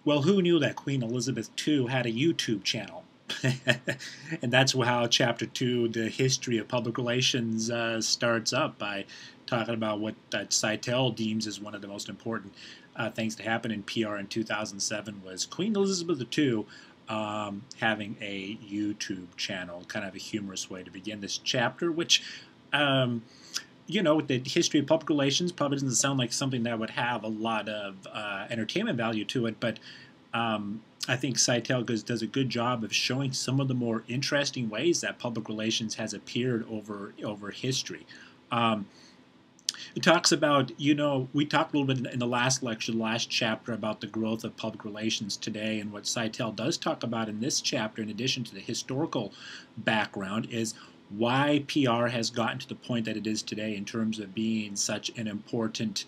Well, who knew that Queen Elizabeth II had a YouTube channel? And that's how Chapter 2, the history of public relations, starts up by talking about what Seitel deems as one of the most important things to happen in PR in 2007 was Queen Elizabeth II having a YouTube channel, kind of a humorous way to begin this chapter, which um, the history of public relations probably doesn't sound like something that would have a lot of entertainment value to it, but I think Seitel does a good job of showing some of the more interesting ways that public relations has appeared over history. Um, it talks about, we talked a little bit in the last lecture, the last chapter, about the growth of public relations today, and what Seitel does talk about in this chapter, in addition to the historical background, is why PR has gotten to the point that it is today in terms of being such an important,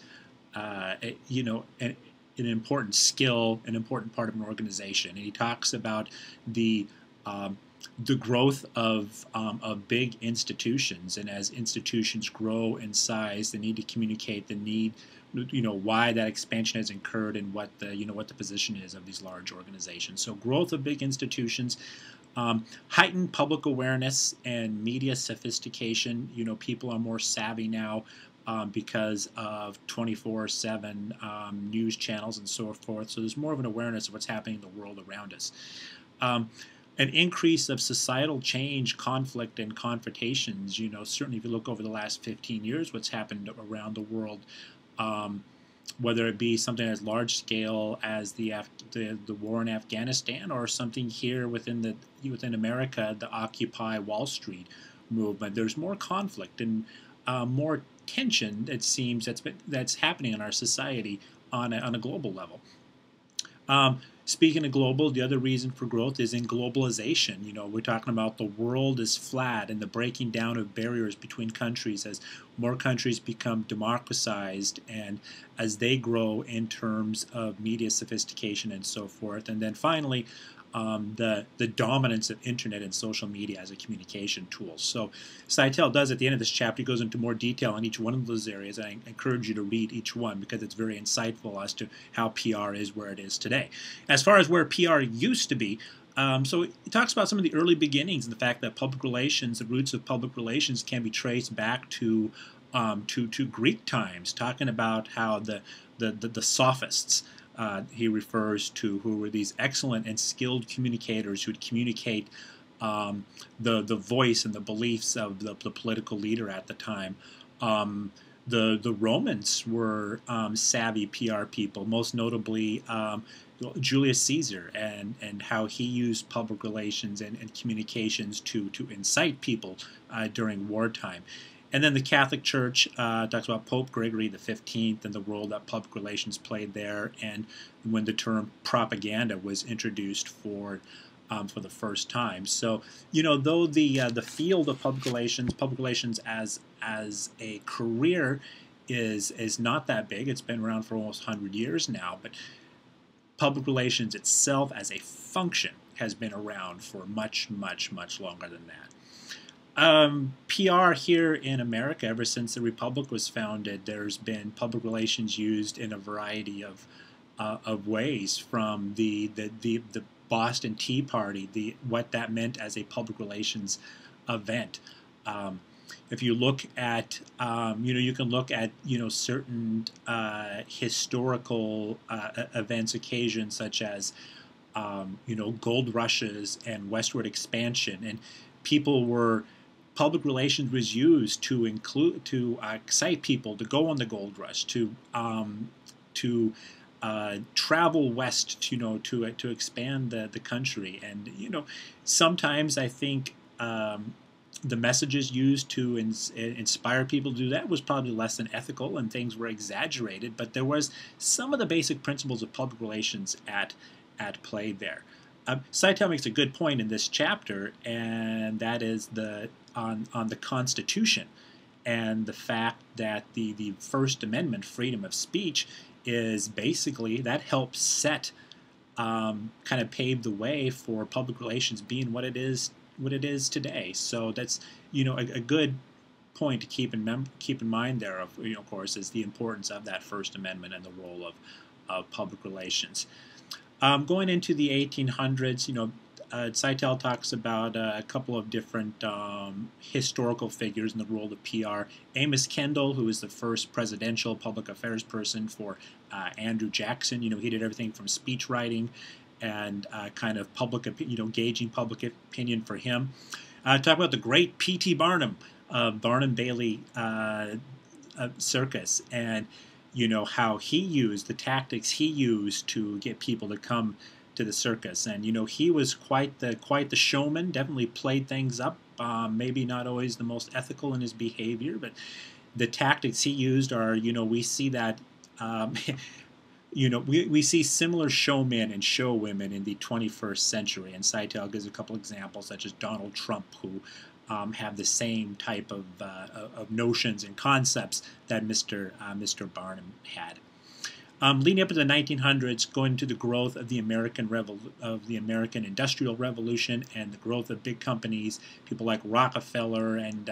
an important skill, an important part of an organization. And he talks about the um, the growth of big institutions, and as institutions grow in size, they need to communicate the need, why that expansion has occurred and what the position is of these large organizations. So growth of big institutions, heightened public awareness and media sophistication. People are more savvy now because of 24/7 news channels and so forth. So there's more of an awareness of what's happening in the world around us. Um, an increase of societal change, conflict, and confrontations. Certainly if you look over the last 15 years, what's happened around the world, um, whether it be something as large scale as the war in Afghanistan, or something here within America, the Occupy Wall Street movement. There's more conflict and more tension, it seems, that's happening in our society on a global level. Speaking of global, the other reason for growth is in globalization. We're talking about the world is flat and the breaking down of barriers between countries as more countries become democratized and as they grow in terms of media sophistication and so forth. And then finally, the dominance of internet and social media as a communication tool. So Seitel does, at the end of this chapter, he goes into more detail on each one of those areas, and I encourage you to read each one because it's very insightful as to how PR is where it is today. As far as where PR used to be, so he talks about some of the early beginnings and the fact that public relations, the roots of public relations, can be traced back to Greek times, talking about how the sophists, he refers to, who were these excellent and skilled communicators who would communicate the voice and the beliefs of the political leader at the time. The Romans were savvy PR people, most notably Julius Caesar, and how he used public relations and communications to incite people during wartime. And then the Catholic Church talks about Pope Gregory XV and the role that public relations played there, and when the term propaganda was introduced for the first time. So, though the field of public relations as a career is not that big. It's been around for almost 100 years now, but public relations itself as a function has been around for much, much, much longer than that. PR here in America, ever since the Republic was founded, there's been public relations used in a variety of ways, from the Boston Tea Party, what that meant as a public relations event. If you look at, you can look at, certain historical events, occasions, such as, gold rushes and westward expansion, and public relations was used to excite people to go on the gold rush, to travel west, to expand the country, and sometimes I think the messages used to inspire people to do that was probably less than ethical, and things were exaggerated, but there was some of the basic principles of public relations at play there. Seitel makes a good point in this chapter, and that is on the Constitution and the fact that the First Amendment, freedom of speech, is basically, that helps kind of pave the way for public relations being what it is today. So that's a good point to keep in mind there. Of course, is the importance of that First Amendment and the role of public relations. Going into the 1800s, Seitel talks about a couple of different historical figures in the world of PR. Amos Kendall, who was the first presidential public affairs person for Andrew Jackson. He did everything from speech writing and kind of gauging public opinion for him. Talk about the great P.T. Barnum, Barnum Bailey Circus, and how he used the tactics he used to get people to come to the circus. And he was quite the showman. Definitely played things up. Maybe not always the most ethical in his behavior, but the tactics he used are we see that. We see similar showmen and showwomen in the 21st century, and Seitel gives a couple examples, such as Donald Trump, who have the same type of notions and concepts that Mr. Barnum had. Leading up to the 1900s, going to the growth of the American Industrial Revolution and the growth of big companies, people like Rockefeller and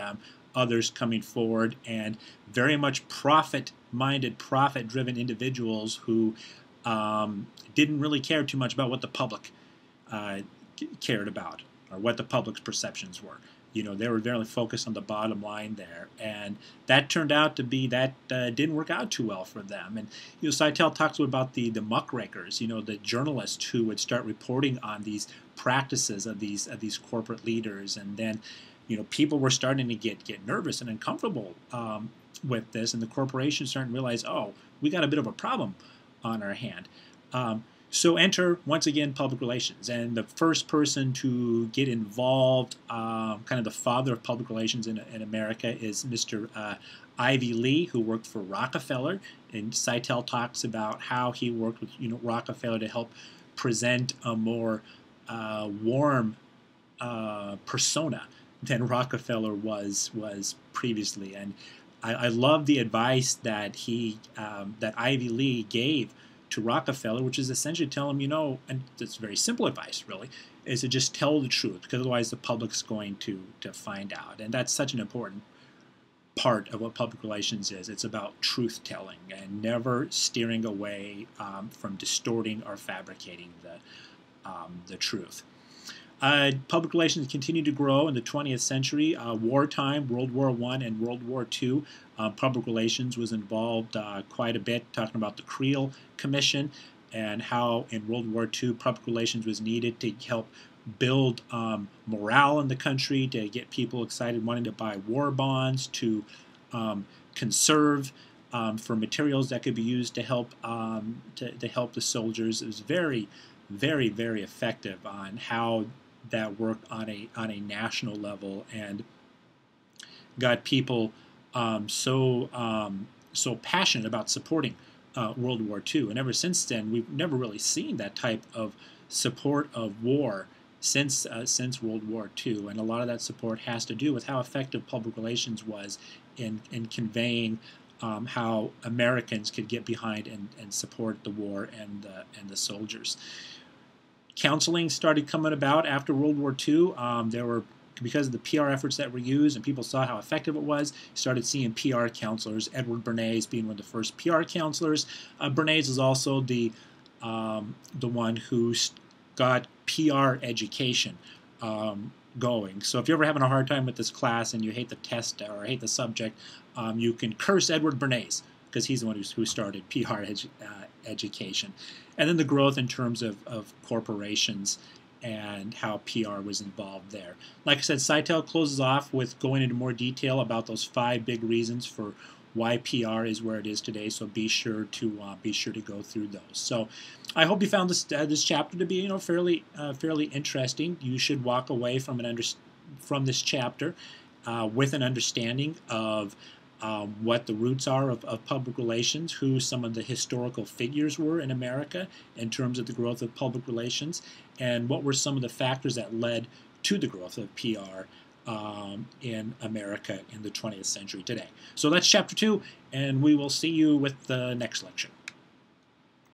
others coming forward, and very much profit-minded, profit-driven individuals who didn't really care too much about what the public cared about or what the public's perceptions were. They were very focused on the bottom line there, and that turned out to be didn't work out too well for them. And Seitel talks about the muckrakers, the journalists who would start reporting on these practices of these corporate leaders, and then people were starting to get nervous and uncomfortable with this, and the corporations starting to realize, oh, we got a bit of a problem on our hand. So enter, once again, public relations. And the first person to get involved, kind of the father of public relations in America, is Mr. Ivy Lee, who worked for Rockefeller. And Seitel talks about how he worked with Rockefeller to help present a more warm persona than Rockefeller was previously. And I love the advice that that Ivy Lee gave to Rockefeller, which is essentially tell him, and it's very simple advice, really, is to just tell the truth, because otherwise the public's going to find out. And that's such an important part of what public relations is. It's about truth-telling and never steering away from distorting or fabricating the truth. Public relations continued to grow in the 20th century. Wartime, World War I and World War II, public relations was involved quite a bit, talking about the Creel Commission and how in World War II public relations was needed to help build morale in the country, to get people excited wanting to buy war bonds, to conserve for materials that could be used to help the soldiers. It was very, very, very effective on how that worked on a national level and got people so passionate about supporting World War II. And ever since then, we've never really seen that type of support of war since World War II. And a lot of that support has to do with how effective public relations was in conveying how Americans could get behind and support the war and the soldiers. Counseling started coming about after World War II. Because of the PR efforts that were used and people saw how effective it was, started seeing PR counselors, Edward Bernays being one of the first PR counselors. Bernays is also the one who got PR education going. So if you're ever having a hard time with this class and you hate the test or hate the subject, you can curse Edward Bernays, because he's the one who started PR education. And then the growth in terms of corporations and how PR was involved there. Like I said, Seitel closes off with going into more detail about those 5 big reasons for why PR is where it is today. So be sure to go through those. So I hope you found this chapter to be fairly interesting. You should walk away from this chapter with an understanding of what the roots are of public relations, who some of the historical figures were in America in terms of the growth of public relations, and what were some of the factors that led to the growth of PR in America in the 20th century today. So that's chapter 2, and we will see you with the next lecture.